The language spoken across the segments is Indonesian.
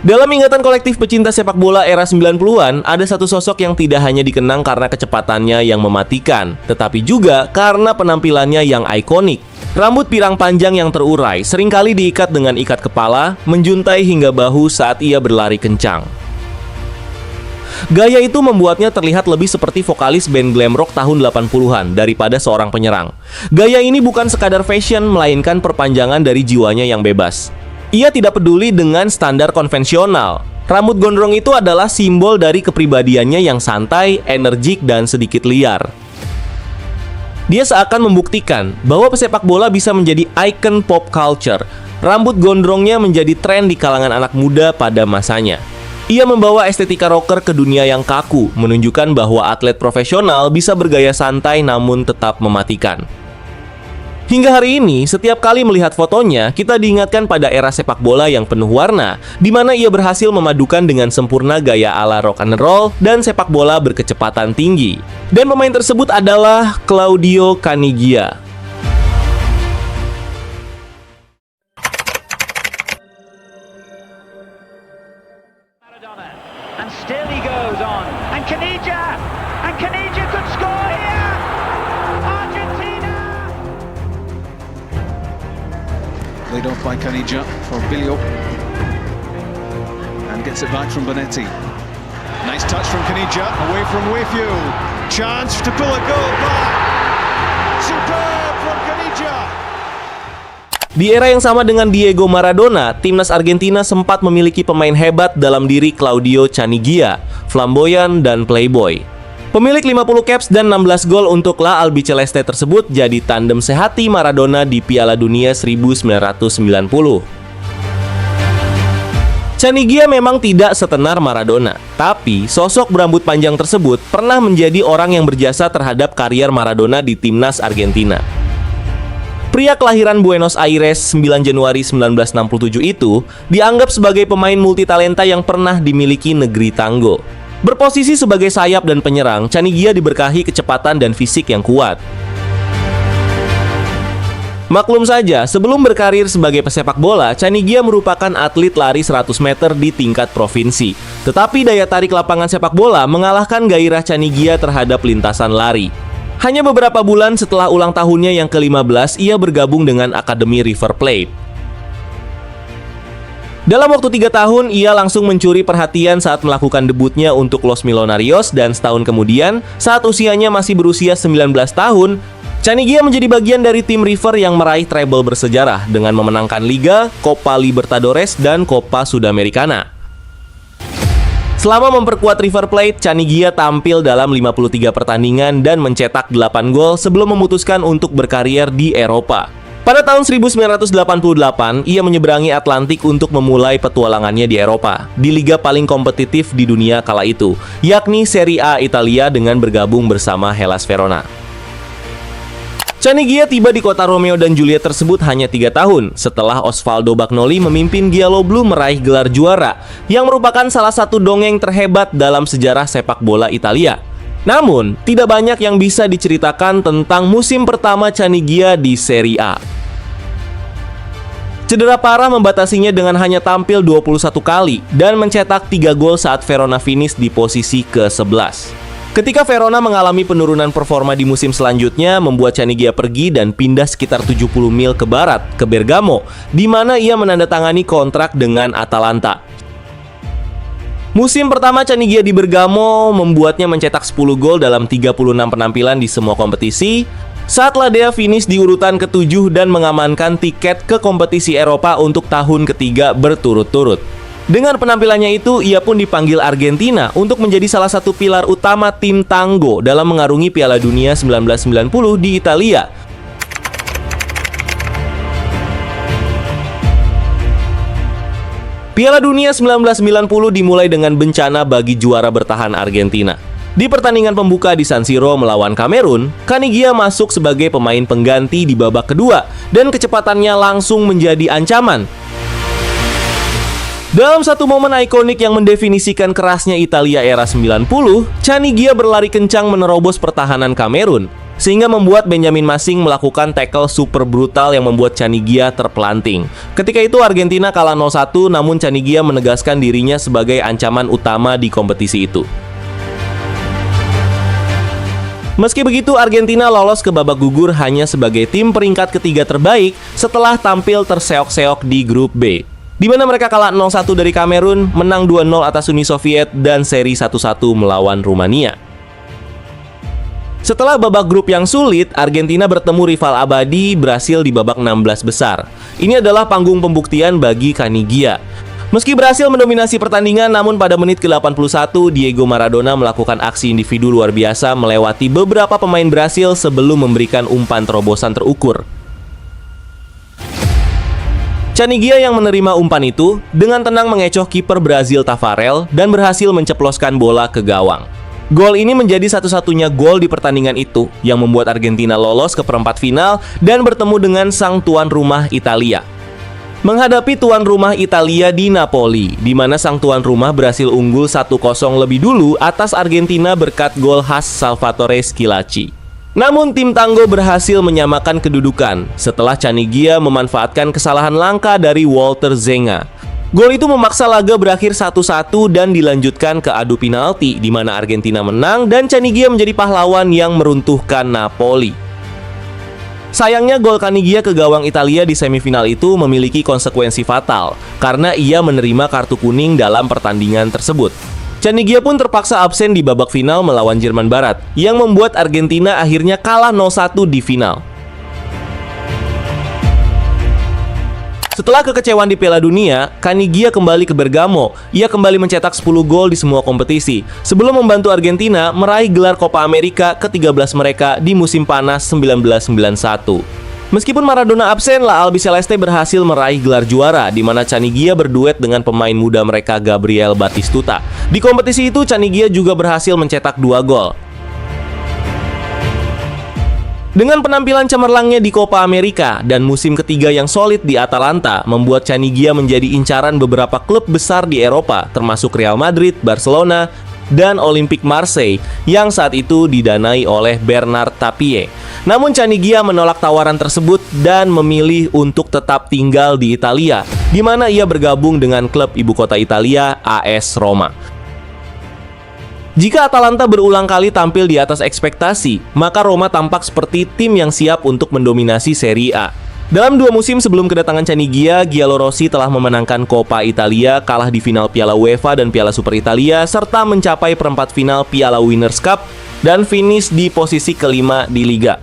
Dalam ingatan kolektif pecinta sepak bola era 90-an, ada satu sosok yang tidak hanya dikenang karena kecepatannya yang mematikan, tetapi juga karena penampilannya yang ikonik. Rambut pirang panjang yang terurai seringkali diikat dengan ikat kepala, menjuntai hingga bahu saat ia berlari kencang. Gaya itu membuatnya terlihat lebih seperti vokalis band glam rock tahun 80-an daripada seorang penyerang. Gaya ini bukan sekadar fashion, melainkan perpanjangan dari jiwanya yang bebas. Ia tidak peduli dengan standar konvensional. Rambut gondrong itu adalah simbol dari kepribadiannya yang santai, energik, dan sedikit liar. Dia seakan membuktikan bahwa pesepak bola bisa menjadi ikon pop culture. Rambut gondrongnya menjadi tren di kalangan anak muda pada masanya. Ia membawa estetika rocker ke dunia yang kaku, menunjukkan bahwa atlet profesional bisa bergaya santai namun tetap mematikan. Hingga hari ini, setiap kali melihat fotonya, kita diingatkan pada era sepak bola yang penuh warna, di mana ia berhasil memadukan dengan sempurna gaya ala rock and roll dan sepak bola berkecepatan tinggi. Dan pemain tersebut adalah Claudio Caniggia. And still he goes on. And Caniggia could score here. Argentina. Laid off by Caniggia for Bilio. And gets it back from Bonetti. Nice touch from Caniggia, away from Wayfield. Chance to pull a goal back. Superb from Caniggia. Di era yang sama dengan Diego Maradona, timnas Argentina sempat memiliki pemain hebat dalam diri Claudio Caniggia, flamboyan dan playboy. Pemilik 50 caps dan 16 gol untuk La Albiceleste tersebut jadi tandem sehati Maradona di Piala Dunia 1990. Caniggia memang tidak setenar Maradona, tapi sosok berambut panjang tersebut pernah menjadi orang yang berjasa terhadap karier Maradona di timnas Argentina. Pria kelahiran Buenos Aires 9 Januari 1967 itu dianggap sebagai pemain multitalenta yang pernah dimiliki negeri Tanggo. Berposisi sebagai sayap dan penyerang, Caniggia diberkahi kecepatan dan fisik yang kuat. Maklum saja, sebelum berkarir sebagai pesepak bola, Caniggia merupakan atlet lari 100 meter di tingkat provinsi. Tetapi daya tarik lapangan sepak bola mengalahkan gairah Caniggia terhadap lintasan lari. Hanya beberapa bulan setelah ulang tahunnya yang ke-15, ia bergabung dengan Akademi River Plate. Dalam waktu 3 tahun, ia langsung mencuri perhatian saat melakukan debutnya untuk Los Millonarios, dan setahun kemudian, saat usianya masih berusia 19 tahun, Caniggia menjadi bagian dari tim River yang meraih treble bersejarah dengan memenangkan Liga, Copa Libertadores, dan Copa Sudamericana. Selama memperkuat River Plate, Caniggia tampil dalam 53 pertandingan dan mencetak 8 gol sebelum memutuskan untuk berkarier di Eropa. Pada tahun 1988, ia menyeberangi Atlantik untuk memulai petualangannya di Eropa, di liga paling kompetitif di dunia kala itu, yakni Serie A Italia dengan bergabung bersama Hellas Verona. Caniggia tiba di kota Romeo dan Juliet tersebut hanya 3 tahun setelah Osvaldo Bagnoli memimpin Gialloblu meraih gelar juara, yang merupakan salah satu dongeng terhebat dalam sejarah sepak bola Italia. Namun, tidak banyak yang bisa diceritakan tentang musim pertama Caniggia di Serie A. Cedera parah membatasinya dengan hanya tampil 21 kali dan mencetak 3 gol saat Verona finish di posisi ke-11. Ketika Verona mengalami penurunan performa di musim selanjutnya, membuat Caniggia pergi dan pindah sekitar 70 mil ke barat, ke Bergamo, di mana ia menandatangani kontrak dengan Atalanta. Musim pertama Caniggia di Bergamo membuatnya mencetak 10 gol dalam 36 penampilan di semua kompetisi, saat Ladea finish di urutan ke-7 dan mengamankan tiket ke kompetisi Eropa untuk tahun ketiga berturut-turut. Dengan penampilannya itu, ia pun dipanggil Argentina untuk menjadi salah satu pilar utama tim Tanggo dalam mengarungi Piala Dunia 1990 di Italia. Piala Dunia 1990 dimulai dengan bencana bagi juara bertahan Argentina. Di pertandingan pembuka di San Siro melawan Kamerun, Caniggia masuk sebagai pemain pengganti di babak kedua dan kecepatannya langsung menjadi ancaman. Dalam satu momen ikonik yang mendefinisikan kerasnya Italia era 90, Caniggia berlari kencang menerobos pertahanan Kamerun. sehingga membuat Benjamin Massing melakukan tackle super brutal yang membuat Caniggia terpelanting. Ketika itu Argentina kalah 0-1, namun Caniggia menegaskan dirinya sebagai ancaman utama di kompetisi itu. Meski begitu, Argentina lolos ke babak gugur hanya sebagai tim peringkat ketiga terbaik setelah tampil terseok-seok di grup B, di mana mereka kalah 0-1 dari Kamerun, menang 2-0 atas Uni Soviet, dan seri 1-1 melawan Rumania. Setelah babak grup yang sulit, Argentina bertemu rival abadi Brasil di babak 16 besar. Ini adalah panggung pembuktian bagi Caniggia. Meski berhasil mendominasi pertandingan, namun pada menit ke-81, Diego Maradona melakukan aksi individu luar biasa melewati beberapa pemain Brasil sebelum memberikan umpan terobosan terukur. Caniggia yang menerima umpan itu dengan tenang mengecoh kiper Brazil Tafarel dan berhasil menceploskan bola ke gawang. Gol ini menjadi satu-satunya gol di pertandingan itu yang membuat Argentina lolos ke perempat final dan bertemu dengan sang tuan rumah Italia. Menghadapi tuan rumah Italia di Napoli, di mana sang tuan rumah berhasil unggul 1-0 lebih dulu atas Argentina berkat gol khas Salvatore Schillaci. Namun tim Tango berhasil menyamakan kedudukan setelah Caniggia memanfaatkan kesalahan langka dari Walter Zenga. Gol itu memaksa laga berakhir 1-1 dan dilanjutkan ke adu penalti, di mana Argentina menang dan Caniggia menjadi pahlawan yang meruntuhkan Napoli. Sayangnya gol Caniggia ke gawang Italia di semifinal itu memiliki konsekuensi fatal karena ia menerima kartu kuning dalam pertandingan tersebut. Caniggia pun terpaksa absen di babak final melawan Jerman Barat yang membuat Argentina akhirnya kalah 0-1 di final. Setelah kekecewaan di Piala Dunia, Caniggia kembali ke Bergamo. Ia kembali mencetak 10 gol di semua kompetisi sebelum membantu Argentina meraih gelar Copa America ke-13 mereka di musim panas 1991. Meskipun Maradona absen, La Albiceleste berhasil meraih gelar juara, di mana Caniggia berduet dengan pemain muda mereka Gabriel Batistuta. Di kompetisi itu, Caniggia juga berhasil mencetak 2 gol. Dengan penampilan cemerlangnya di Copa America dan musim ketiga yang solid di Atalanta, membuat Caniggia menjadi incaran beberapa klub besar di Eropa, termasuk Real Madrid, Barcelona, dan Olympique Marseille yang saat itu didanai oleh Bernard Tapie. Namun Caniggia menolak tawaran tersebut dan memilih untuk tetap tinggal di Italia, di mana ia bergabung dengan klub ibu kota Italia, AS Roma. Jika Atalanta berulang kali tampil di atas ekspektasi, maka Roma tampak seperti tim yang siap untuk mendominasi Serie A. Dalam 2 musim sebelum kedatangan Caniggia, Giallorossi telah memenangkan Coppa Italia, kalah di final Piala UEFA dan Piala Super Italia, serta mencapai perempat final Piala Winners' Cup dan finish di posisi kelima di Liga.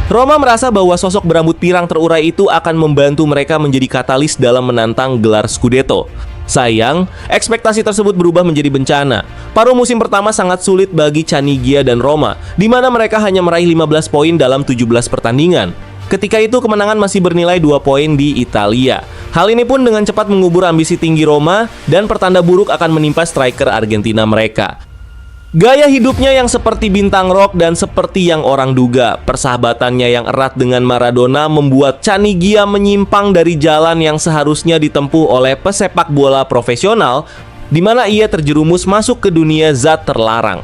Roma merasa bahwa sosok berambut pirang terurai itu akan membantu mereka menjadi katalis dalam menantang gelar Scudetto. Sayang, ekspektasi tersebut berubah menjadi bencana. Paruh musim pertama sangat sulit bagi Caniggia dan Roma, di mana mereka hanya meraih 15 poin dalam 17 pertandingan. Ketika itu kemenangan masih bernilai 2 poin di Italia. Hal ini pun dengan cepat mengubur ambisi tinggi Roma dan pertanda buruk akan menimpa striker Argentina mereka. Gaya hidupnya yang seperti bintang rock dan seperti yang orang duga, persahabatannya yang erat dengan Maradona membuat Caniggia menyimpang dari jalan yang seharusnya ditempuh oleh pesepak bola profesional, di mana ia terjerumus masuk ke dunia zat terlarang.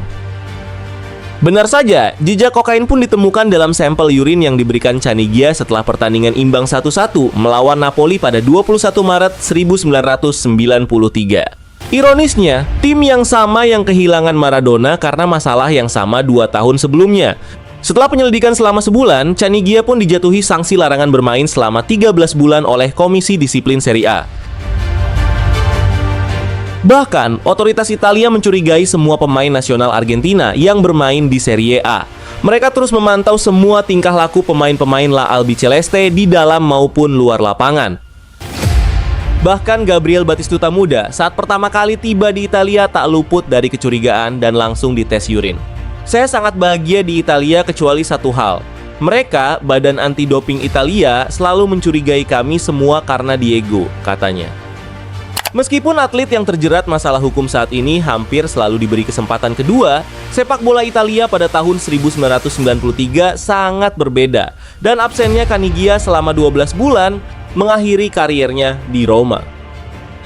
Benar saja, jejak kokain pun ditemukan dalam sampel urin yang diberikan Caniggia setelah pertandingan imbang 1-1 melawan Napoli pada 21 Maret 1993. Ironisnya, tim yang sama yang kehilangan Maradona karena masalah yang sama 2 tahun sebelumnya. Setelah penyelidikan selama sebulan, Caniggia pun dijatuhi sanksi larangan bermain selama 13 bulan oleh Komisi Disiplin Serie A. Bahkan, otoritas Italia mencurigai semua pemain nasional Argentina yang bermain di Serie A. Mereka terus memantau semua tingkah laku pemain-pemain La Albiceleste di dalam maupun luar lapangan. Bahkan Gabriel Batistuta muda saat pertama kali tiba di Italia tak luput dari kecurigaan dan langsung dites urin. Saya sangat bahagia di Italia kecuali satu hal. Mereka, Badan Anti-Doping Italia, selalu mencurigai kami semua karena Diego, katanya. Meskipun atlet yang terjerat masalah hukum saat ini hampir selalu diberi kesempatan kedua, sepak bola Italia pada tahun 1993 sangat berbeda dan absennya Caniggia selama 12 bulan mengakhiri kariernya di Roma.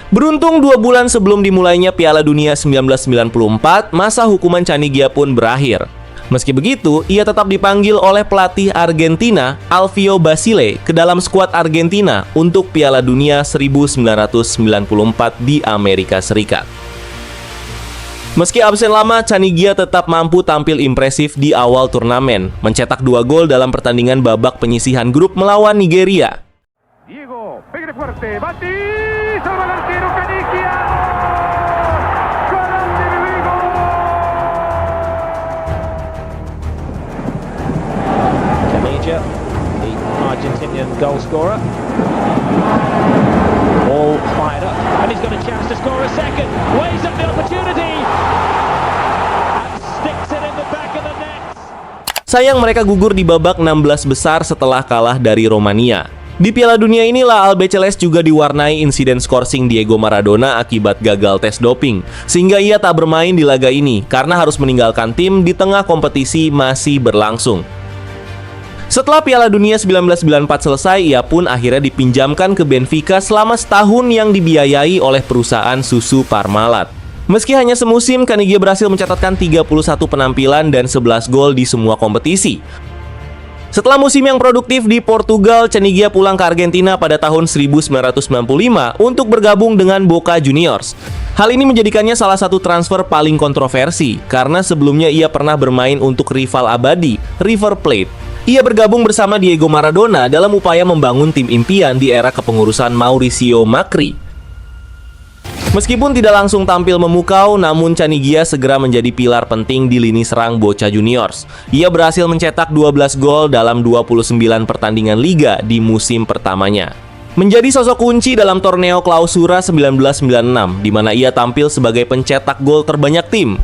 Beruntung 2 bulan sebelum dimulainya Piala Dunia 1994, masa hukuman Caniggia pun berakhir. Meski begitu, ia tetap dipanggil oleh pelatih Argentina, Alvio Basile, ke dalam skuad Argentina untuk Piala Dunia 1994 di Amerika Serikat. Meski absen lama, Caniggia tetap mampu tampil impresif di awal turnamen, mencetak 2 gol dalam pertandingan babak penyisihan grup melawan Nigeria. Diego, pégale fuerte, Bati, salva el arquero Caniggia. Grande Diego. Caniggia, the Argentinian goal scorer. All fired up, and he's got a chance to score a second. Weighs up the opportunity, and sticks it in the back of the net. Sayang mereka gugur di babak 16 besar setelah kalah dari Romania. Di Piala Dunia inilah Albiceleste juga diwarnai insiden skorsing Diego Maradona akibat gagal tes doping, sehingga ia tak bermain di laga ini karena harus meninggalkan tim di tengah kompetisi masih berlangsung. Setelah Piala Dunia 1994 selesai, ia pun akhirnya dipinjamkan ke Benfica selama setahun yang dibiayai oleh perusahaan susu Parmalat. Meski hanya semusim, Caniggia berhasil mencatatkan 31 penampilan dan 11 gol di semua kompetisi. Setelah musim yang produktif di Portugal, Caniggia pulang ke Argentina pada tahun 1995 untuk bergabung dengan Boca Juniors. Hal ini menjadikannya salah satu transfer paling kontroversi, karena sebelumnya ia pernah bermain untuk rival abadi, River Plate. Ia bergabung bersama Diego Maradona dalam upaya membangun tim impian di era kepengurusan Mauricio Macri. Meskipun tidak langsung tampil memukau, namun Caniggia segera menjadi pilar penting di lini serang Boca Juniors. Ia berhasil mencetak 12 gol dalam 29 pertandingan liga di musim pertamanya. Menjadi sosok kunci dalam Torneo Clausura 1996, di mana ia tampil sebagai pencetak gol terbanyak tim.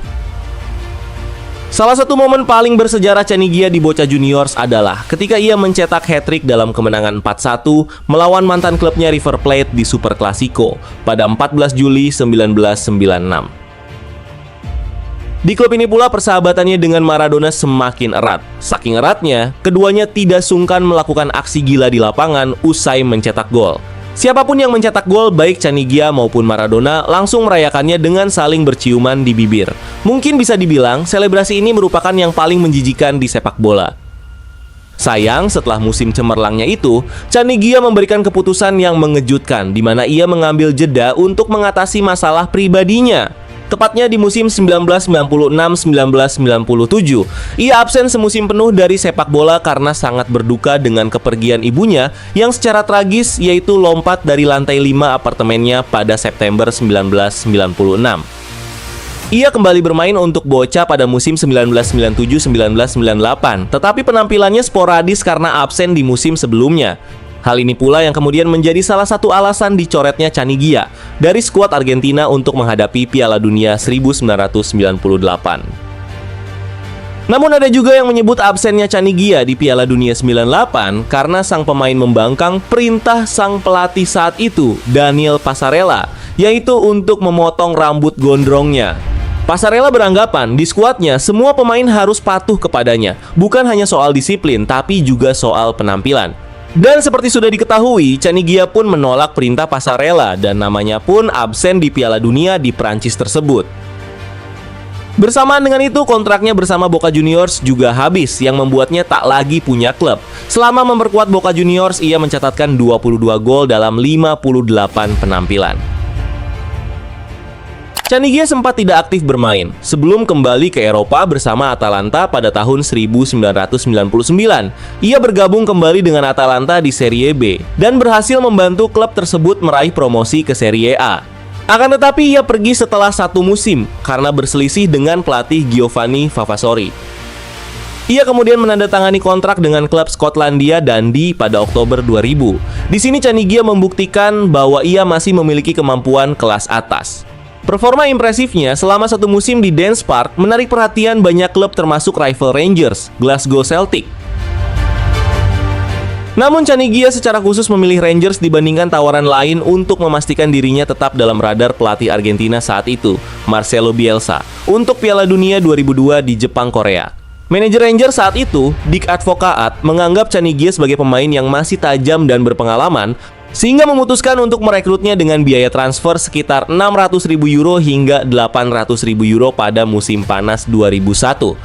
Salah satu momen paling bersejarah Caniggia di Boca Juniors adalah ketika ia mencetak hat-trick dalam kemenangan 4-1 melawan mantan klubnya River Plate di Super Clasico pada 14 Juli 1996. Di klub ini pula persahabatannya dengan Maradona semakin erat. Saking eratnya, keduanya tidak sungkan melakukan aksi gila di lapangan usai mencetak gol. Siapapun yang mencetak gol, baik Caniggia maupun Maradona, langsung merayakannya dengan saling berciuman di bibir. Mungkin bisa dibilang, selebrasi ini merupakan yang paling menjijikan di sepak bola. Sayang, setelah musim cemerlangnya itu, Caniggia memberikan keputusan yang mengejutkan, di mana ia mengambil jeda untuk mengatasi masalah pribadinya. Tepatnya di musim 1996-1997, ia absen semusim penuh dari sepak bola karena sangat berduka dengan kepergian ibunya yang secara tragis, yaitu lompat dari lantai 5 apartemennya pada September 1996. Ia kembali bermain untuk Boca pada musim 1997-1998, tetapi penampilannya sporadis karena absen di musim sebelumnya. Hal ini pula yang kemudian menjadi salah satu alasan dicoretnya Caniggia dari skuad Argentina untuk menghadapi Piala Dunia 1998. Namun ada juga yang menyebut absennya Caniggia di Piala Dunia 98 karena sang pemain membangkang perintah sang pelatih saat itu, Daniel Passarella, yaitu untuk memotong rambut gondrongnya. Passarella beranggapan di skuadnya semua pemain harus patuh kepadanya, bukan hanya soal disiplin tapi juga soal penampilan. Dan seperti sudah diketahui, Caniggia pun menolak perintah Passarella dan namanya pun absen di Piala Dunia di Prancis tersebut. Bersamaan dengan itu, kontraknya bersama Boca Juniors juga habis, yang membuatnya tak lagi punya klub. Selama memperkuat Boca Juniors, ia mencatatkan 22 gol dalam 58 penampilan. Caniggia sempat tidak aktif bermain sebelum kembali ke Eropa bersama Atalanta pada tahun 1999. Ia bergabung kembali dengan Atalanta di Serie B dan berhasil membantu klub tersebut meraih promosi ke Serie A. Akan tetapi ia pergi setelah 1 musim karena berselisih dengan pelatih Giovanni Vavasori. Ia kemudian menandatangani kontrak dengan klub Skotlandia Dundee pada Oktober 2000. Di sini Caniggia membuktikan bahwa ia masih memiliki kemampuan kelas atas. Performa impresifnya selama 1 musim di Dance Park menarik perhatian banyak klub termasuk rival Rangers, Glasgow Celtic. Namun Caniggia secara khusus memilih Rangers dibandingkan tawaran lain untuk memastikan dirinya tetap dalam radar pelatih Argentina saat itu, Marcelo Bielsa, untuk Piala Dunia 2002 di Jepang Korea. Manajer Rangers saat itu, Dick Advocaat, menganggap Caniggia sebagai pemain yang masih tajam dan berpengalaman, sehingga memutuskan untuk merekrutnya dengan biaya transfer sekitar 600.000 euro hingga 800.000 euro pada musim panas 2001.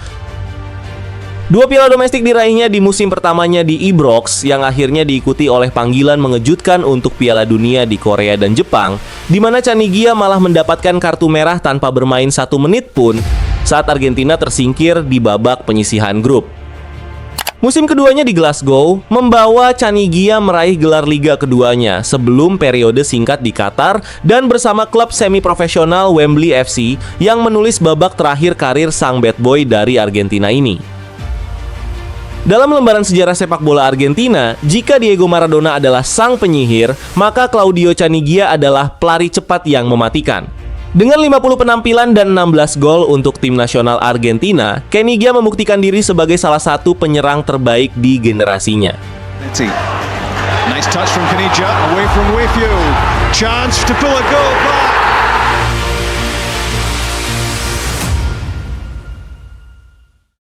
2 piala domestik diraihnya di musim pertamanya di Ibrox yang akhirnya diikuti oleh panggilan mengejutkan untuk Piala Dunia di Korea dan Jepang, di mana Canigia malah mendapatkan kartu merah tanpa bermain 1 menit pun saat Argentina tersingkir di babak penyisihan grup. Musim keduanya di Glasgow membawa Canigia meraih gelar liga keduanya sebelum periode singkat di Qatar dan bersama klub semi-profesional Wembley FC yang menulis babak terakhir karir sang bad boy dari Argentina ini. Dalam lembaran sejarah sepak bola Argentina, jika Diego Maradona adalah sang penyihir, maka Claudio Canigia adalah pelari cepat yang mematikan. Dengan 50 penampilan dan 16 gol untuk tim nasional Argentina, Canigia membuktikan diri sebagai salah satu penyerang terbaik di generasinya. Nice touch from Caniggia, away from Wayfield. Chance to pull a goal back.